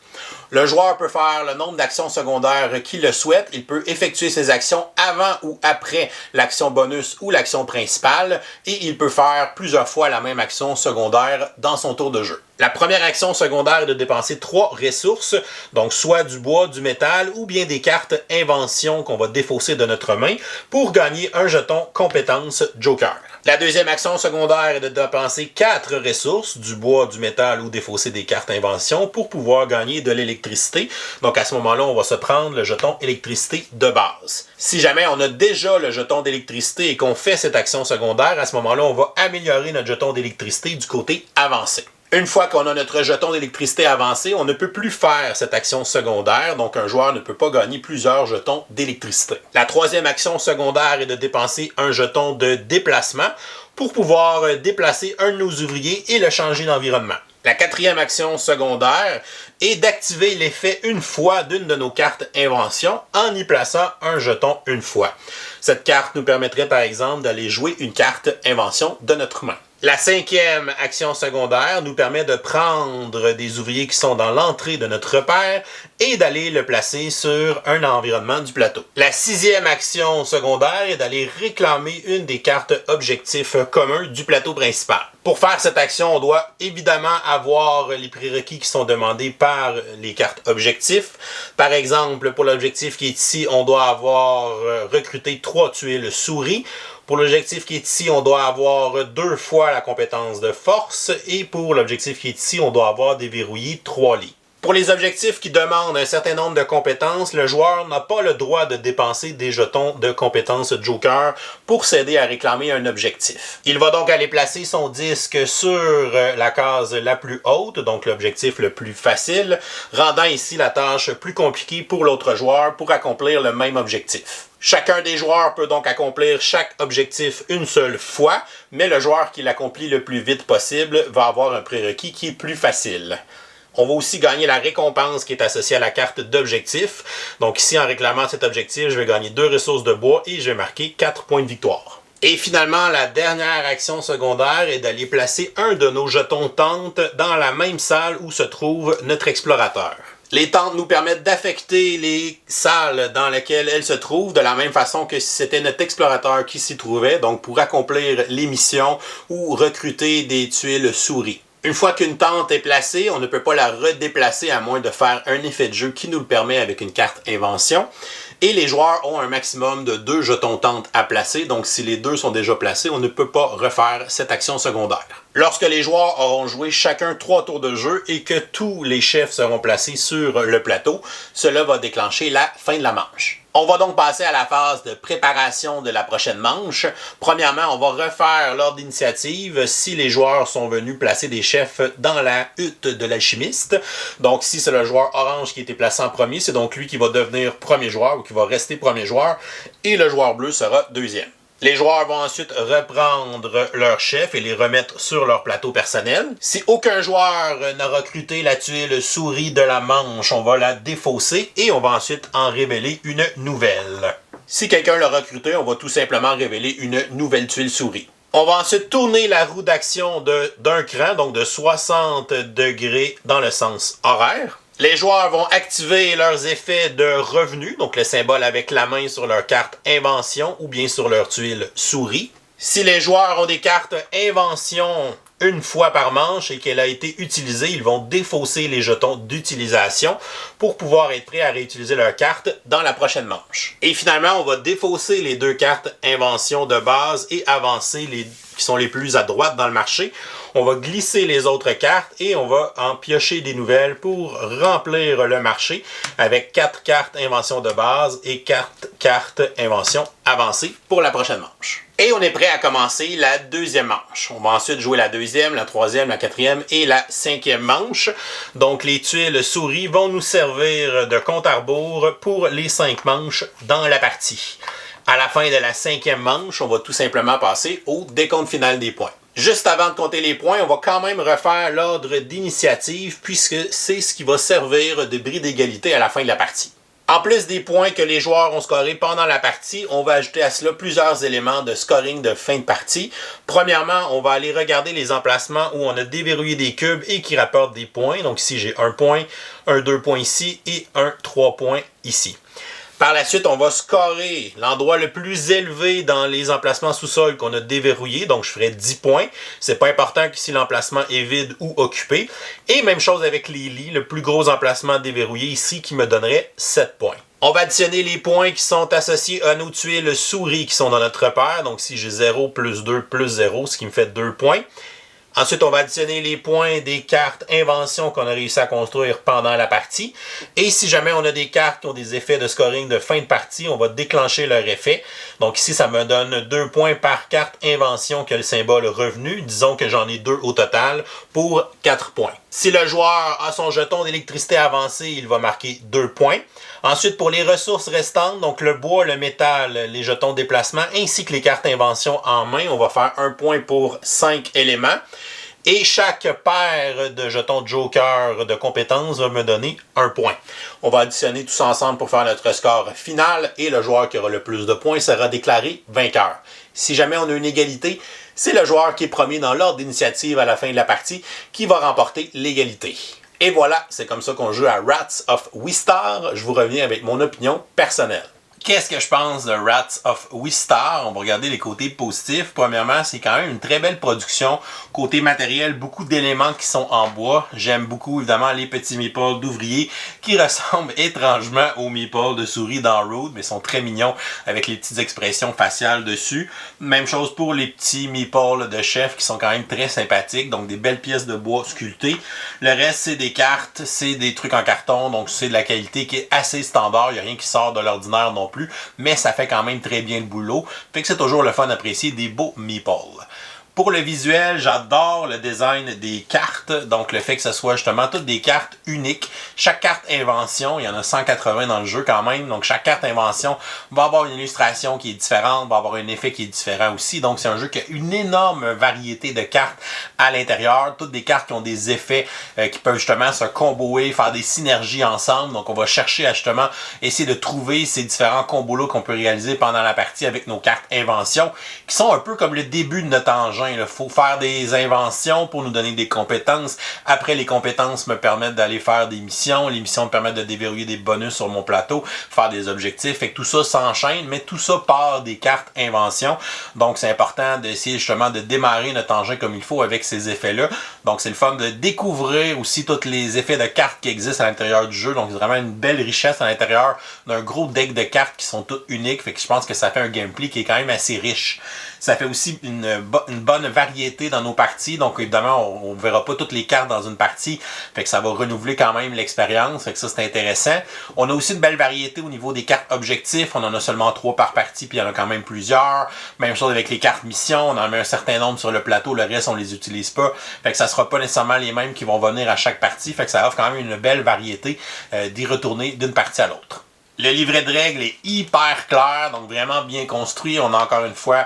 S1: Le joueur peut faire le nombre d'actions secondaires qu'il le souhaite. Il peut effectuer ses actions avant ou après l'action bonus ou l'action principale et il peut faire plusieurs fois la même action secondaire dans son tour de jeu. La première action secondaire est de dépenser 3 ressources, donc soit du bois, du métal ou bien des cartes invention qu'on va défausser de notre main pour gagner un jeton compétence Joker. La deuxième action secondaire est de dépenser 4 ressources, du bois, du métal ou défausser des cartes invention pour pouvoir gagner de l'électricité. Donc à ce moment-là, on va se prendre le jeton électricité de base. Si jamais on a déjà le jeton d'électricité et qu'on fait cette action secondaire, à ce moment-là, on va améliorer notre jeton d'électricité du côté avancé. Une fois qu'on a notre jeton d'électricité avancé, on ne peut plus faire cette action secondaire, donc un joueur ne peut pas gagner plusieurs jetons d'électricité. La troisième action secondaire est de dépenser un jeton de déplacement pour pouvoir déplacer un de nos ouvriers et le changer d'environnement. La quatrième action secondaire est d'activer l'effet une fois d'une de nos cartes invention en y plaçant un jeton une fois. Cette carte nous permettrait par exemple d'aller jouer une carte invention de notre main. La cinquième action secondaire nous permet de prendre des ouvriers qui sont dans l'entrée de notre repère et d'aller le placer sur un environnement du plateau. La sixième action secondaire est d'aller réclamer une des cartes objectifs communs du plateau principal. Pour faire cette action, on doit évidemment avoir les prérequis qui sont demandés par les cartes objectifs. Par exemple, pour l'objectif qui est ici, on doit avoir recruté 3 tuiles souris. Pour l'objectif qui est ici, on doit avoir 2 fois la compétence de force. Et pour l'objectif qui est ici, on doit avoir déverrouillé 3 lits. Pour les objectifs qui demandent un certain nombre de compétences, le joueur n'a pas le droit de dépenser des jetons de compétences Joker pour s'aider à réclamer un objectif. Il va donc aller placer son disque sur la case la plus haute, donc l'objectif le plus facile, rendant ici la tâche plus compliquée pour l'autre joueur pour accomplir le même objectif. Chacun des joueurs peut donc accomplir chaque objectif une seule fois, mais le joueur qui l'accomplit le plus vite possible va avoir un prérequis qui est plus facile. On va aussi gagner la récompense qui est associée à la carte d'objectif. Donc ici, en réclamant cet objectif, je vais gagner 2 ressources de bois et je vais marquer 4 points de victoire. Et finalement, la dernière action secondaire est d'aller placer un de nos jetons tentes dans la même salle où se trouve notre explorateur. Les tentes nous permettent d'affecter les salles dans lesquelles elles se trouvent de la même façon que si c'était notre explorateur qui s'y trouvait, donc pour accomplir les missions ou recruter des tuiles souris. Une fois qu'une tente est placée, on ne peut pas la redéplacer à moins de faire un effet de jeu qui nous le permet avec une carte invention. Et les joueurs ont un maximum de 2 jetons tente à placer, donc si les 2 sont déjà placés, on ne peut pas refaire cette action secondaire. Lorsque les joueurs auront joué chacun 3 tours de jeu et que tous les chefs seront placés sur le plateau, cela va déclencher la fin de la manche. On va donc passer à la phase de préparation de la prochaine manche. Premièrement, on va refaire l'ordre d'initiative si les joueurs sont venus placer des chefs dans la hutte de l'alchimiste. Donc si c'est le joueur orange qui a été placé en premier, c'est donc lui qui va devenir premier joueur ou qui va rester premier joueur et le joueur bleu sera deuxième. Les joueurs vont ensuite reprendre leur chef et les remettre sur leur plateau personnel. Si aucun joueur n'a recruté la tuile souris de la manche, on va la défausser et on va ensuite en révéler une nouvelle. Si quelqu'un l'a recruté, on va tout simplement révéler une nouvelle tuile souris. On va ensuite tourner la roue d'action d'un cran, donc de 60 degrés dans le sens horaire. Les joueurs vont activer leurs effets de revenu, donc le symbole avec la main sur leur carte invention ou bien sur leur tuile souris. Si les joueurs ont des cartes invention une fois par manche et qu'elle a été utilisée, ils vont défausser les jetons d'utilisation pour pouvoir être prêts à réutiliser leur carte dans la prochaine manche. Et finalement, on va défausser les 2 cartes invention de base et avancer les qui sont les plus à droite dans le marché. On va glisser les autres cartes et on va en piocher des nouvelles pour remplir le marché avec 4 cartes invention de base et 4 cartes invention avancée pour la prochaine manche. Et on est prêt à commencer la deuxième manche. On va ensuite jouer la deuxième, la troisième, la quatrième et la cinquième manche. Donc les tuiles souris vont nous servir de compte à rebours pour les 5 manches dans la partie. À la fin de la 5e manche, on va tout simplement passer au décompte final des points. Juste avant de compter les points, on va quand même refaire l'ordre d'initiative puisque c'est ce qui va servir de bris d'égalité à la fin de la partie. En plus des points que les joueurs ont scorés pendant la partie, on va ajouter à cela plusieurs éléments de scoring de fin de partie. Premièrement, on va aller regarder les emplacements où on a déverrouillé des cubes et qui rapportent des points. Donc ici, j'ai 1 point, un 2 points ici et un 3 points ici. Par la suite, on va scorer l'endroit le plus élevé dans les emplacements sous-sol qu'on a déverrouillés. Donc, je ferai 10 points. C'est pas important que si l'emplacement est vide ou occupé. Et même chose avec les lits, le plus gros emplacement déverrouillé ici qui me donnerait 7 points. On va additionner les points qui sont associés à nos tuiles souris qui sont dans notre repère. Donc, si j'ai 0 plus 2 plus 0, ce qui me fait 2 points. Ensuite, on va additionner les points des cartes invention qu'on a réussi à construire pendant la partie. Et si jamais on a des cartes qui ont des effets de scoring de fin de partie, on va déclencher leur effet. Donc ici, ça me donne 2 points par carte invention qui a le symbole revenu. Disons que j'en ai 2 au total pour 4 points. Si le joueur a son jeton d'électricité avancé, il va marquer 2 points. Ensuite, pour les ressources restantes, donc le bois, le métal, les jetons de déplacement, ainsi que les cartes invention en main, on va faire 1 point pour 5 éléments. Et chaque paire de jetons Joker de compétences va me donner 1 point. On va additionner tout ça ensemble pour faire notre score final et le joueur qui aura le plus de points sera déclaré vainqueur. Si jamais on a une égalité, c'est le joueur qui est premier dans l'ordre d'initiative à la fin de la partie qui va remporter l'égalité. Et voilà, c'est comme ça qu'on joue à Rats of Wistar. Je vous reviens avec mon opinion personnelle. Qu'est-ce que je pense de Rats of Wistar? On va regarder les côtés positifs. Premièrement, c'est quand même une très belle production. Côté matériel, beaucoup d'éléments qui sont en bois. J'aime beaucoup, évidemment, les petits meeples d'ouvriers qui ressemblent étrangement aux meeples de souris dans Road, mais sont très mignons avec les petites expressions faciales dessus. Même chose pour les petits meeples de chef qui sont quand même très sympathiques. Donc, des belles pièces de bois sculptées. Le reste, c'est des cartes, c'est des trucs en carton. Donc, c'est de la qualité qui est assez standard. Il n'y a rien qui sort de l'ordinaire non plus, mais ça fait quand même très bien le boulot. Fait que c'est toujours le fun d'apprécier des beaux meeples. Pour le visuel, j'adore le design des cartes, donc le fait que ce soit justement toutes des cartes uniques. Chaque carte invention, il y en a 180 dans le jeu quand même, donc chaque carte invention va avoir une illustration qui est différente, va avoir un effet qui est différent aussi. Donc c'est un jeu qui a une énorme variété de cartes à l'intérieur, toutes des cartes qui ont des effets qui peuvent justement se comboer, faire des synergies ensemble. Donc on va chercher à justement essayer de trouver ces différents combos-là qu'on peut réaliser pendant la partie avec nos cartes invention, qui sont un peu comme le début de notre engin. Il faut faire des inventions pour nous donner des compétences. Après, les compétences me permettent d'aller faire des missions. Les missions me permettent de déverrouiller des bonus sur mon plateau, faire des objectifs. Fait que tout ça s'enchaîne, mais tout ça part des cartes inventions. Donc, c'est important d'essayer justement de démarrer notre engin comme il faut avec ces effets-là. Donc, c'est le fun de découvrir aussi tous les effets de cartes qui existent à l'intérieur du jeu. Donc, c'est vraiment une belle richesse à l'intérieur d'un gros deck de cartes qui sont toutes uniques. Fait que je pense que ça fait un gameplay qui est quand même assez riche. Ça fait aussi une bonne variété dans nos parties. Donc, évidemment, on ne verra pas toutes les cartes dans une partie. Fait que ça va renouveler quand même l'expérience. Fait que ça, c'est intéressant. On a aussi une belle variété au niveau des cartes objectifs. On en a seulement 3 par partie, puis il y en a quand même plusieurs. Même chose avec les cartes missions. On en met un certain nombre sur le plateau. Le reste, on les utilise pas. Fait que ça sera pas nécessairement les mêmes qui vont venir à chaque partie. Fait que ça offre quand même une belle variété d'y retourner d'une partie à l'autre. Le livret de règles est hyper clair, donc vraiment bien construit. On a encore une fois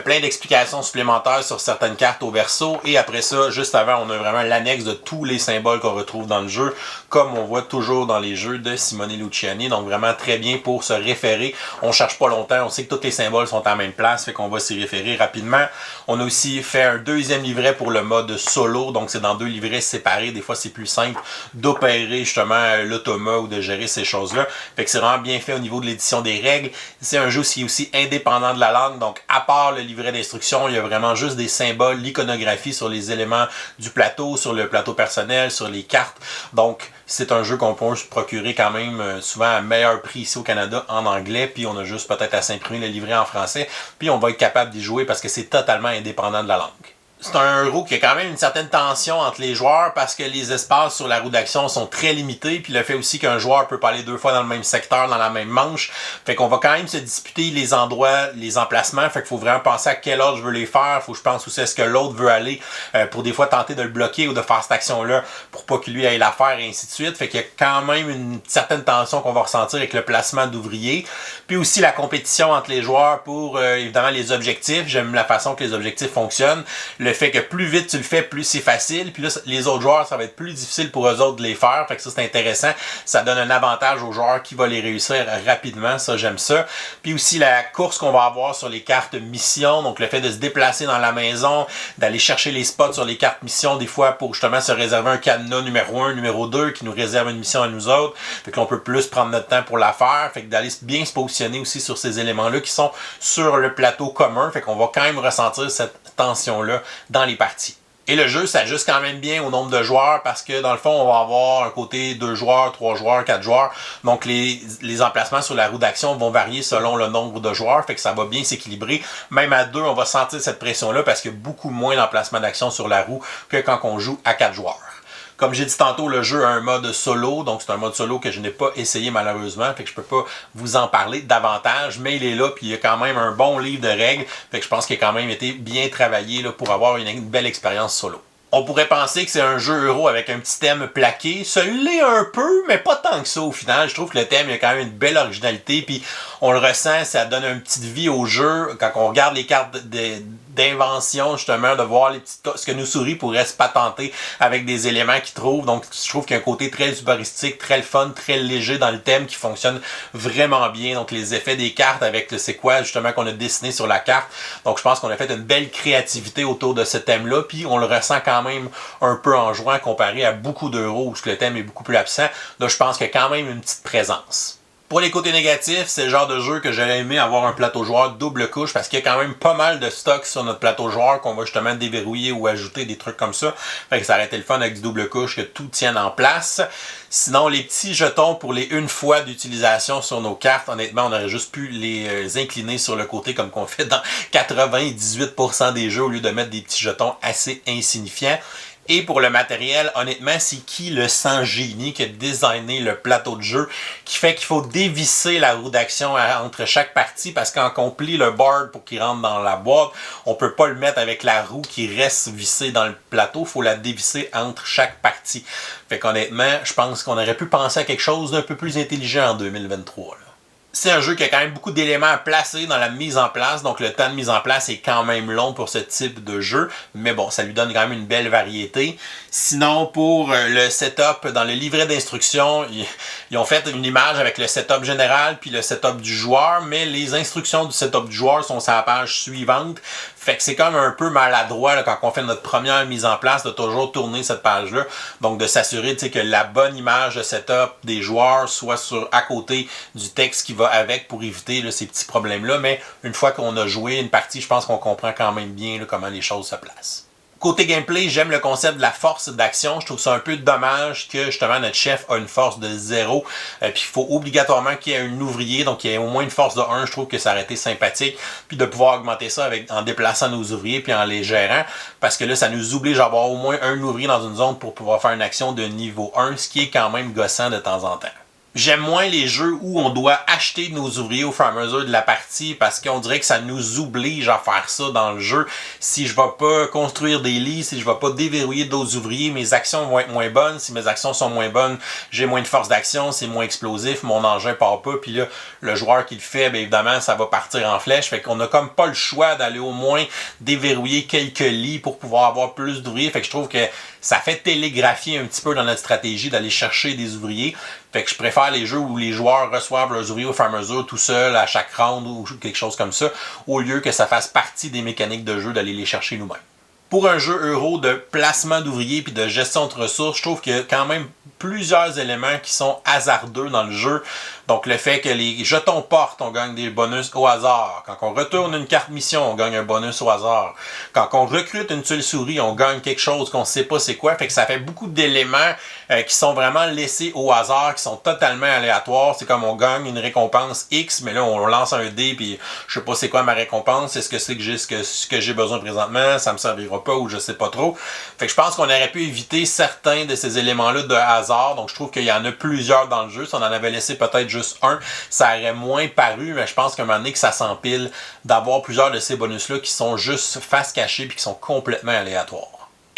S1: plein d'explications supplémentaires sur certaines cartes au verso. Et après ça, juste avant, on a vraiment l'annexe de tous les symboles qu'on retrouve dans le jeu, comme on voit toujours dans les jeux de Simone Luciani. Donc vraiment très bien pour se référer. On cherche pas longtemps, on sait que tous les symboles sont à la même place, fait qu'on va s'y référer rapidement. On a aussi fait un deuxième livret pour le mode solo, donc c'est dans 2 livrets séparés. Des fois, c'est plus simple d'opérer justement l'automa ou de gérer ces choses-là. Fait que c'est vraiment bien fait au niveau de l'édition des règles. C'est un jeu qui est aussi indépendant de la langue, donc à part le livret d'instruction, il y a vraiment juste des symboles, l'iconographie sur les éléments du plateau, sur le plateau personnel, sur les cartes. Donc, c'est un jeu qu'on peut se procurer quand même souvent à meilleur prix ici au Canada en anglais, puis on a juste peut-être à s'imprimer le livret en français, puis on va être capable d'y jouer parce que c'est totalement indépendant de la langue. C'est un euro qui a quand même une certaine tension entre les joueurs parce que les espaces sur la roue d'action sont très limités, puis le fait aussi qu'un joueur peut pas aller 2 fois dans le même secteur, dans la même manche, fait qu'on va quand même se disputer les endroits, les emplacements, fait qu'il faut vraiment penser à quel ordre je veux les faire, faut que je pense aussi à ce que l'autre veut aller pour des fois tenter de le bloquer ou de faire cette action-là pour pas qu'il lui aille la faire et ainsi de suite, fait qu'il y a quand même une certaine tension qu'on va ressentir avec le placement d'ouvriers, puis aussi la compétition entre les joueurs pour évidemment les objectifs. J'aime la façon que les objectifs fonctionnent. Le fait que plus vite tu le fais, plus c'est facile. Puis là, les autres joueurs, ça va être plus difficile pour eux autres de les faire. Fait que ça, c'est intéressant. Ça donne un avantage aux joueurs qui vont les réussir rapidement. Ça, j'aime ça. Puis aussi la course qu'on va avoir sur les cartes mission. Donc, le fait de se déplacer dans la maison, d'aller chercher les spots sur les cartes mission, des fois pour justement se réserver un cadenas numéro 1, numéro 2, qui nous réserve une mission à nous autres. Fait que l'on peut plus prendre notre temps pour la faire. Fait que d'aller bien se positionner aussi sur ces éléments-là qui sont sur le plateau commun. Fait qu'on va quand même ressentir cette tension-là dans les parties. Et le jeu s'ajuste quand même bien au nombre de joueurs parce que dans le fond, on va avoir un côté 2 joueurs, 3 joueurs, 4 joueurs. Donc les emplacements sur la roue d'action vont varier selon le nombre de joueurs. Fait que ça va bien s'équilibrer. Même à 2, on va sentir cette pression-là parce qu'il y a beaucoup moins d'emplacements d'action sur la roue que quand on joue à 4 joueurs. Comme j'ai dit tantôt, le jeu a un mode solo, donc c'est un mode solo que je n'ai pas essayé malheureusement, fait que je peux pas vous en parler davantage, mais il est là, puis il y a quand même un bon livre de règles, fait que je pense qu'il a quand même été bien travaillé là, pour avoir une belle expérience solo. On pourrait penser que c'est un jeu euro avec un petit thème plaqué. Ça l'est un peu, mais pas tant que ça au final. Je trouve que le thème, il a quand même une belle originalité, puis on le ressent, ça donne une petite vie au jeu. Quand on regarde les cartes
S2: d'invention, justement, de voir ce que nos souris pourraient se patenter avec des éléments qu'ils trouvent. Donc, je trouve qu'il y a un côté très humoristique, très le fun, très léger dans le thème qui fonctionne vraiment bien. Donc, les effets des cartes avec c'est quoi, justement, qu'on a dessiné sur la carte. Donc, je pense qu'on a fait une belle créativité autour de ce thème-là. Puis, on le ressent quand même un peu en jouant comparé à beaucoup d'euros où le thème est beaucoup plus absent. Là, je pense qu'il y a quand même une petite présence. Pour les côtés négatifs, c'est le genre de jeu que j'aurais aimé avoir un plateau joueur double couche parce qu'il y a quand même pas mal de stock sur notre plateau joueur qu'on va justement déverrouiller ou ajouter des trucs comme ça. Fait que ça aurait été le fun avec du double couche que tout tienne en place. Sinon, les petits jetons pour les une fois d'utilisation sur nos cartes, honnêtement, on aurait juste pu les incliner sur le côté comme qu'on fait dans 98% des jeux au lieu de mettre des petits jetons assez insignifiants. Et pour le matériel, honnêtement, c'est qui le sang génie qui a designé le plateau de jeu qui fait qu'il faut dévisser la roue d'action entre chaque partie parce quand on plie le board pour qu'il rentre dans la boîte, on peut pas le mettre avec la roue qui reste vissée dans le plateau, il faut la dévisser entre chaque partie. Fait qu'honnêtement, je pense qu'on aurait pu penser à quelque chose d'un peu plus intelligent en 2023. Là. C'est un jeu qui a quand même beaucoup d'éléments à placer dans la mise en place, donc le temps de mise en place est quand même long pour ce type de jeu, mais bon, ça lui donne quand même une belle variété. Sinon, pour le setup, dans le livret d'instructions, ils ont fait une image avec le setup général puis le setup du joueur, mais les instructions du setup du joueur sont sur la page suivante. Fait que c'est comme un peu maladroit là, quand on fait notre première mise en place de toujours tourner cette page-là. Donc de s'assurer que la bonne image de setup des joueurs soit à côté du texte qui va avec pour éviter là, ces petits problèmes-là. Mais une fois qu'on a joué une partie, je pense qu'on comprend quand même bien là, comment les choses se placent. Côté gameplay, j'aime le concept de la force d'action. Je trouve ça un peu dommage que justement notre chef a une force de 0. Puis il faut obligatoirement qu'il y ait un ouvrier, donc il y ait au moins une force de 1. Je trouve que ça aurait été sympathique. Puis de pouvoir augmenter ça en déplaçant nos ouvriers puis en les gérant. Parce que là, ça nous oblige à avoir au moins un ouvrier dans une zone pour pouvoir faire une action de niveau 1, ce qui est quand même gossant de temps en temps. J'aime moins les jeux où on doit acheter nos ouvriers au fur et à mesure de la partie parce qu'on dirait que ça nous oblige à faire ça dans le jeu. Si je ne vais pas construire des lits, si je ne vais pas déverrouiller d'autres ouvriers, mes actions vont être moins bonnes. Si mes actions sont moins bonnes, j'ai moins de force d'action, c'est moins explosif, mon engin part pas. Puis là, le joueur qui le fait, bien évidemment, ça va partir en flèche. Fait qu'on n'a comme pas le choix d'aller au moins déverrouiller quelques lits pour pouvoir avoir plus d'ouvriers. Fait que je trouve que ça fait télégraphier un petit peu dans notre stratégie d'aller chercher des ouvriers. Fait que je préfère les jeux où les joueurs reçoivent leurs ouvriers au fur et à mesure tout seul à chaque round ou quelque chose comme ça, au lieu que ça fasse partie des mécaniques de jeu d'aller les chercher nous-mêmes. Pour un jeu euro de placement d'ouvriers puis de gestion de ressources, je trouve qu'il y a quand même plusieurs éléments qui sont hasardeux dans le jeu. Donc le fait que les jetons portent, on gagne des bonus au hasard. Quand on retourne une carte mission, on gagne un bonus au hasard. Quand on recrute une tuile souris, on gagne quelque chose qu'on ne sait pas c'est quoi. Fait que ça fait beaucoup d'éléments qui sont vraiment laissés au hasard, qui sont totalement aléatoires. C'est comme on gagne une récompense X, mais là on lance un dé puis je sais pas c'est quoi ma récompense, est-ce que c'est que j'ai ce que j'ai besoin présentement, ça me servira pas ou je sais pas trop. Fait que je pense qu'on aurait pu éviter certains de ces éléments-là de hasard. Donc je trouve qu'il y en a plusieurs dans le jeu. Si on en avait laissé peut-être juste un, ça aurait moins paru, mais je pense qu'à un moment donné que ça s'empile d'avoir plusieurs de ces bonus-là qui sont juste face cachée puis qui sont complètement aléatoires.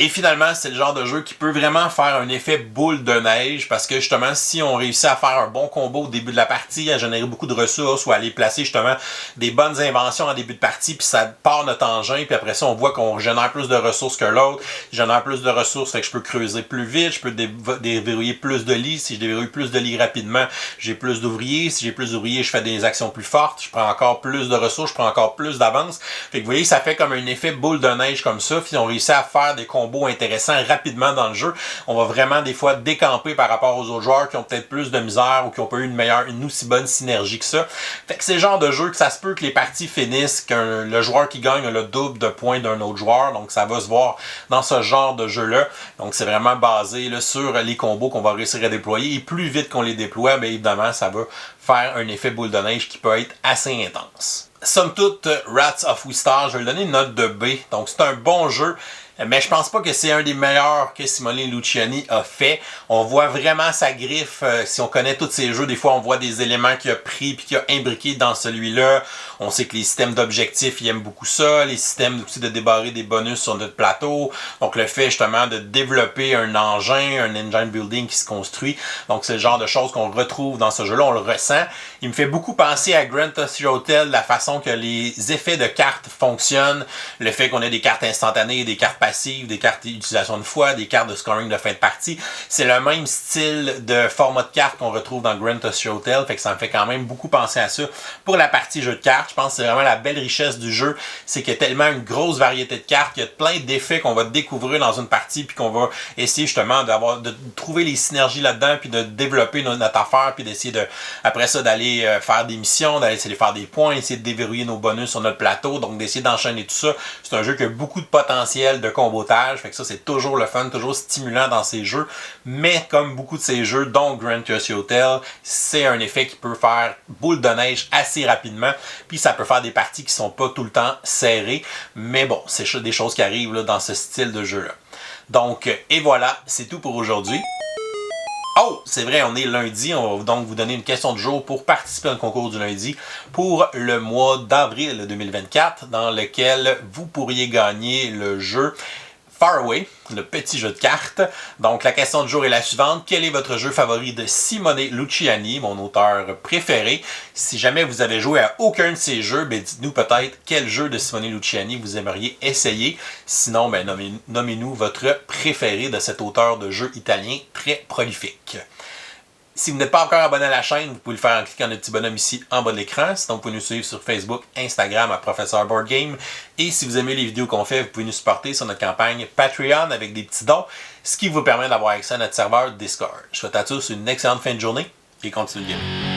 S2: Et finalement, c'est le genre de jeu qui peut vraiment faire un effet boule de neige parce que justement, si on réussit à faire un bon combo au début de la partie, à générer beaucoup de ressources ou à aller placer justement des bonnes inventions en début de partie, puis ça part notre engin, puis après ça, on voit qu'on génère plus de ressources que l'autre, génère plus de ressources, fait que je peux creuser plus vite, je peux déverrouiller plus de lits, si je déverrouille plus de lits rapidement, j'ai plus d'ouvriers, si j'ai plus d'ouvriers, je fais des actions plus fortes, je prends encore plus de ressources, je prends encore plus d'avance, fait que vous voyez, ça fait comme un effet boule de neige comme ça, puis on réussit à faire des combos intéressant rapidement dans le jeu. On va vraiment des fois décamper par rapport aux autres joueurs qui ont peut-être plus de misère ou qui n'ont pas eu une aussi bonne synergie que ça. Fait que c'est le genre de jeu que ça se peut que les parties finissent, que le joueur qui gagne a le double de points d'un autre joueur. Donc ça va se voir dans ce genre de jeu-là. Donc c'est vraiment basé là, sur les combos qu'on va réussir à déployer. Et plus vite qu'on les déploie, bien évidemment, ça va faire un effet boule de neige qui peut être assez intense. Somme toute, Rats of Wistar, je vais lui donner une note de B. Donc c'est un bon jeu.
S1: Mais je pense pas que c'est un des meilleurs que Simone Luciani a fait. On voit vraiment sa griffe. Si on connaît tous ses jeux, des fois on voit des éléments qu'il a pris puis qu'il a imbriqués dans celui-là. On sait que les systèmes d'objectifs, il aime beaucoup ça. Les systèmes aussi de débarrer des bonus sur notre plateau. Donc le fait justement de développer un engin, un engine building qui se construit. Donc c'est le genre de choses qu'on retrouve dans ce jeu-là. On le ressent. Il me fait beaucoup penser à Grand Theft Hotel, la façon que les effets de cartes fonctionnent. Le fait qu'on ait des cartes instantanées, des cartes passives, des cartes d'utilisation de foi, des cartes de scoring de fin de partie. C'est le même style de format de carte qu'on retrouve dans Grand Theft Hotel. Fait que ça me fait quand même beaucoup penser à ça. Pour la partie jeu de cartes, je pense que c'est vraiment la belle richesse du jeu. C'est qu'il y a tellement une grosse variété de cartes, qu'il y a plein d'effets qu'on va découvrir dans une partie, puis qu'on va essayer justement de trouver les synergies là-dedans, puis de développer notre affaire, puis d'essayer de, après ça, d'aller faire des missions, d'aller essayer de faire des points, essayer de déverrouiller nos bonus sur notre plateau, donc d'essayer d'enchaîner tout ça. C'est un jeu qui a beaucoup de potentiel de combotage, fait que ça c'est toujours le fun, toujours stimulant dans ces jeux, mais comme beaucoup de ces jeux, dont Grand Theft Hotel, c'est un effet qui peut faire boule de neige assez rapidement, puis ça peut faire des parties qui sont pas tout le temps serrées, mais bon, c'est des choses qui arrivent là, dans ce style de jeu-là. Donc, et voilà, c'est tout pour aujourd'hui. Oh, c'est vrai, on est lundi. On va donc vous donner une question du jour pour participer au concours du lundi pour le mois d'avril 2024, dans lequel vous pourriez gagner le jeu Faraway, le petit jeu de cartes. Donc, la question du jour est la suivante. Quel est votre jeu favori de Simone Luciani, mon auteur préféré? Si jamais vous avez joué à aucun de ces jeux, ben dites-nous peut-être quel jeu de Simone Luciani vous aimeriez essayer. Sinon, ben nommez-nous votre préféré de cet auteur de jeux italien très prolifique. Si vous n'êtes pas encore abonné à la chaîne, vous pouvez le faire en cliquant le petit bonhomme ici en bas de l'écran. Sinon, vous pouvez nous suivre sur Facebook, Instagram à Professeur Board Game. Et si vous aimez les vidéos qu'on fait, vous pouvez nous supporter sur notre campagne Patreon avec des petits dons, ce qui vous permet d'avoir accès à notre serveur Discord. Je souhaite à tous une excellente fin de journée et continuez le game.